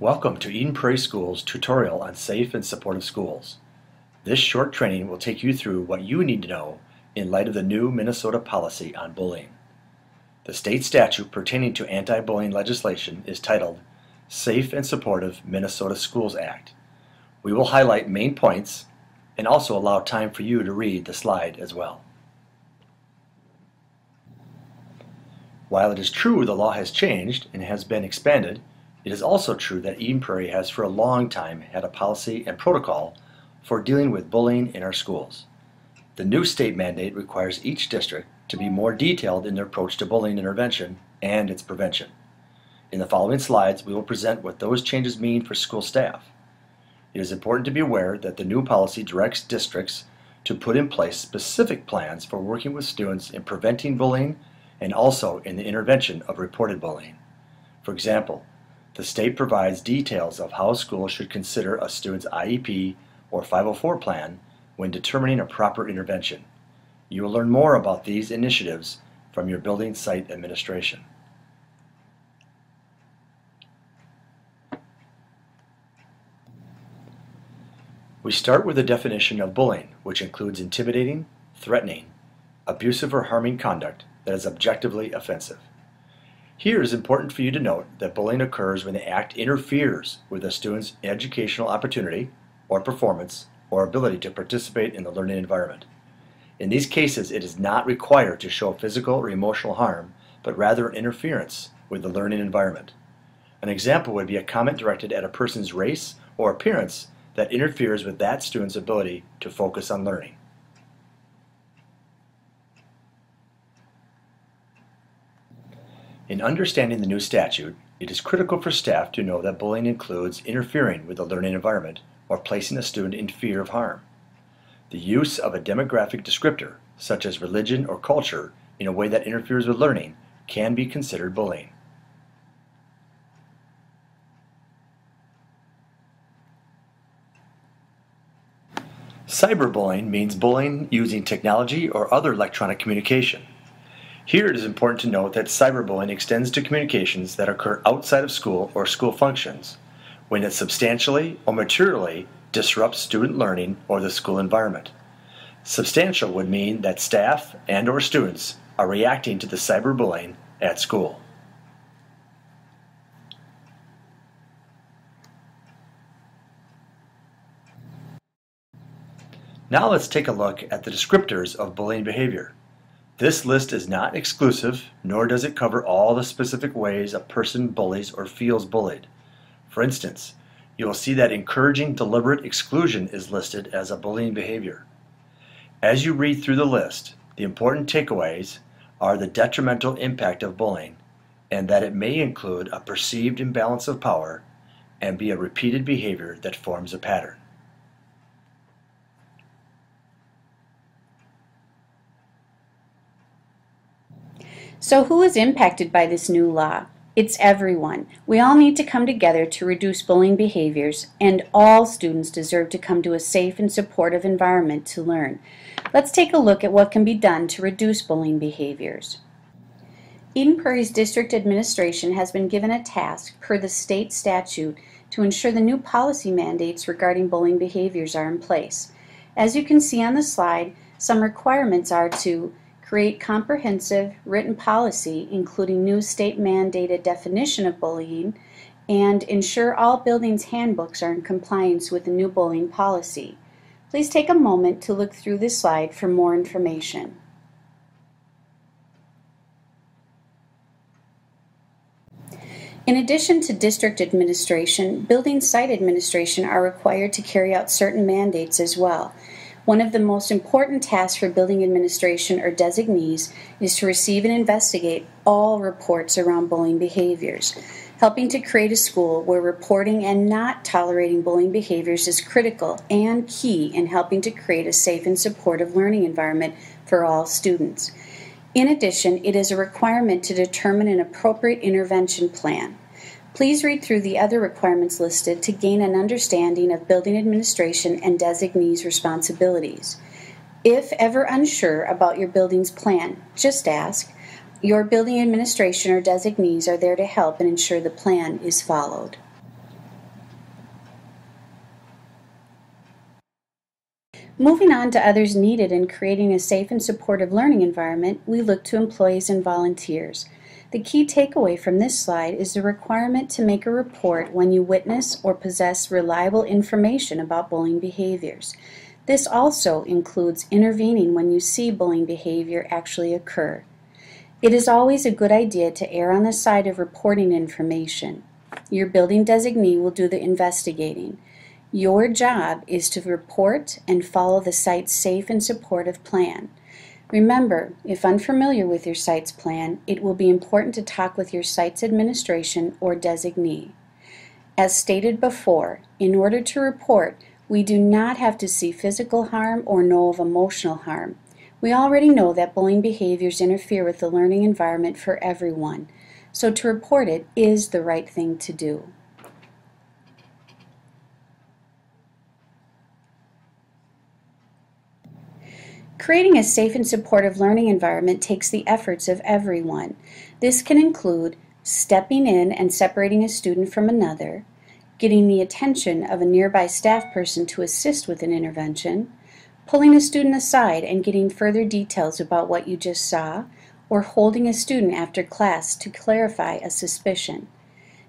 Welcome to Eden Prairie Schools tutorial on safe and supportive schools. This short training will take you through what you need to know in light of the new Minnesota policy on bullying. The state statute pertaining to anti-bullying legislation is titled Safe and Supportive Minnesota Schools Act. We will highlight main points and also allow time for you to read the slide as well. While it is true the law has changed and has been expanded, it is also true that Eden Prairie has for a long time had a policy and protocol for dealing with bullying in our schools. The new state mandate requires each district to be more detailed in their approach to bullying intervention and its prevention. In the following slides, we will present what those changes mean for school staff. It is important to be aware that the new policy directs districts to put in place specific plans for working with students in preventing bullying and also in the intervention of reported bullying. For example, the state provides details of how schools should consider a student's IEP or 504 plan when determining a proper intervention. You will learn more about these initiatives from your building site administration. We start with a definition of bullying, which includes intimidating, threatening, abusive or harming conduct that is objectively offensive. Here it is important for you to note that bullying occurs when the act interferes with a student's educational opportunity or performance or ability to participate in the learning environment. In these cases, it is not required to show physical or emotional harm, but rather interference with the learning environment. An example would be a comment directed at a person's race or appearance that interferes with that student's ability to focus on learning. In understanding the new statute, it is critical for staff to know that bullying includes interfering with the learning environment or placing a student in fear of harm. The use of a demographic descriptor, such as religion or culture, in a way that interferes with learning can be considered bullying. Cyberbullying means bullying using technology or other electronic communication. Here it is important to note that cyberbullying extends to communications that occur outside of school or school functions, when it substantially or materially disrupts student learning or the school environment. Substantial would mean that staff and/or students are reacting to the cyberbullying at school. Now let's take a look at the descriptors of bullying behavior. This list is not exclusive, nor does it cover all the specific ways a person bullies or feels bullied. For instance, you will see that encouraging deliberate exclusion is listed as a bullying behavior. As you read through the list, the important takeaways are the detrimental impact of bullying, and that it may include a perceived imbalance of power and be a repeated behavior that forms a pattern. So who is impacted by this new law? It's everyone. We all need to come together to reduce bullying behaviors, and all students deserve to come to a safe and supportive environment to learn. Let's take a look at what can be done to reduce bullying behaviors. Eden Prairie's district administration has been given a task per the state statute to ensure the new policy mandates regarding bullying behaviors are in place. As you can see on the slide, some requirements are to create comprehensive written policy, including new state-mandated definition of bullying, and ensure all buildings' handbooks are in compliance with the new bullying policy. Please take a moment to look through this slide for more information. In addition to district administration, building site administration are required to carry out certain mandates as well. One of the most important tasks for building administration or designees is to receive and investigate all reports around bullying behaviors. Helping to create a school where reporting and not tolerating bullying behaviors is critical and key in helping to create a safe and supportive learning environment for all students. In addition, it is a requirement to determine an appropriate intervention plan. Please read through the other requirements listed to gain an understanding of building administration and designees' responsibilities. If ever unsure about your building's plan, just ask. Your building administration or designees are there to help and ensure the plan is followed. Moving on to others needed in creating a safe and supportive learning environment, we look to employees and volunteers. The key takeaway from this slide is the requirement to make a report when you witness or possess reliable information about bullying behaviors. This also includes intervening when you see bullying behavior actually occur. It is always a good idea to err on the side of reporting information. Your building designee will do the investigating. Your job is to report and follow the site's safe and supportive plan. Remember, if unfamiliar with your site's plan, it will be important to talk with your site's administration or designee. As stated before, in order to report, we do not have to see physical harm or know of emotional harm. We already know that bullying behaviors interfere with the learning environment for everyone, so to report it is the right thing to do. Creating a safe and supportive learning environment takes the efforts of everyone. This can include stepping in and separating a student from another, getting the attention of a nearby staff person to assist with an intervention, pulling a student aside and getting further details about what you just saw, or holding a student after class to clarify a suspicion.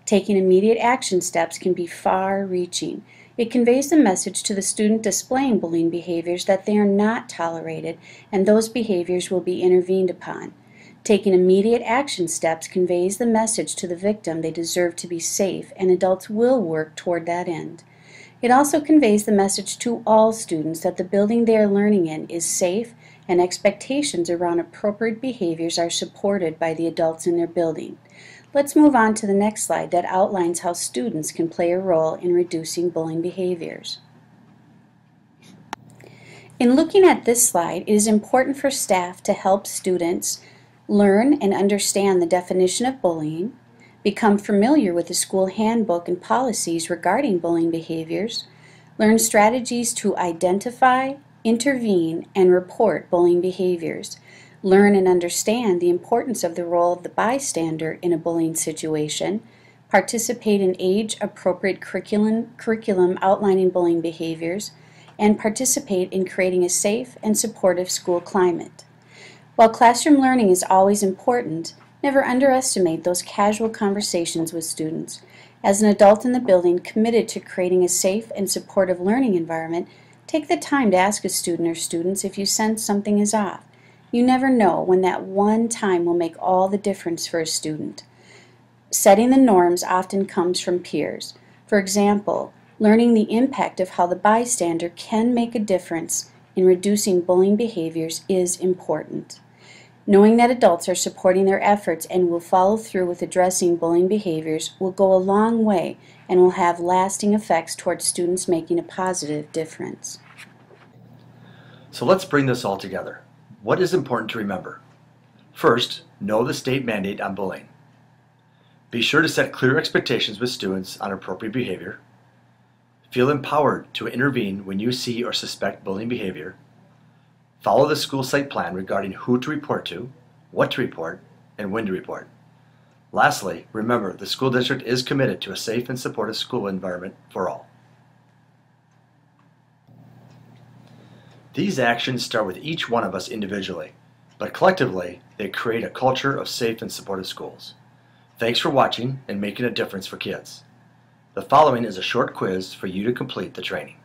Taking immediate action steps can be far-reaching. It conveys the message to the student displaying bullying behaviors that they are not tolerated and those behaviors will be intervened upon. Taking immediate action steps conveys the message to the victim they deserve to be safe, and adults will work toward that end. It also conveys the message to all students that the building they are learning in is safe and expectations around appropriate behaviors are supported by the adults in their building. Let's move on to the next slide that outlines how students can play a role in reducing bullying behaviors. In looking at this slide, it is important for staff to help students learn and understand the definition of bullying, become familiar with the school handbook and policies regarding bullying behaviors, learn strategies to identify, intervene, and report bullying behaviors, learn and understand the importance of the role of the bystander in a bullying situation, participate in age-appropriate curriculum outlining bullying behaviors, and participate in creating a safe and supportive school climate. While classroom learning is always important, never underestimate those casual conversations with students. As an adult in the building committed to creating a safe and supportive learning environment, take the time to ask a student or students if you sense something is off. You never know when that one time will make all the difference for a student. Setting the norms often comes from peers. For example, learning the impact of how the bystander can make a difference in reducing bullying behaviors is important. Knowing that adults are supporting their efforts and will follow through with addressing bullying behaviors will go a long way and will have lasting effects towards students making a positive difference. So let's bring this all together. What is important to remember? First, know the state mandate on bullying. Be sure to set clear expectations with students on appropriate behavior. Feel empowered to intervene when you see or suspect bullying behavior. Follow the school site plan regarding who to report to, what to report, and when to report. Lastly, remember the school district is committed to a safe and supportive school environment for all. These actions start with each one of us individually, but collectively they create a culture of safe and supportive schools. Thanks for watching and making a difference for kids. The following is a short quiz for you to complete the training.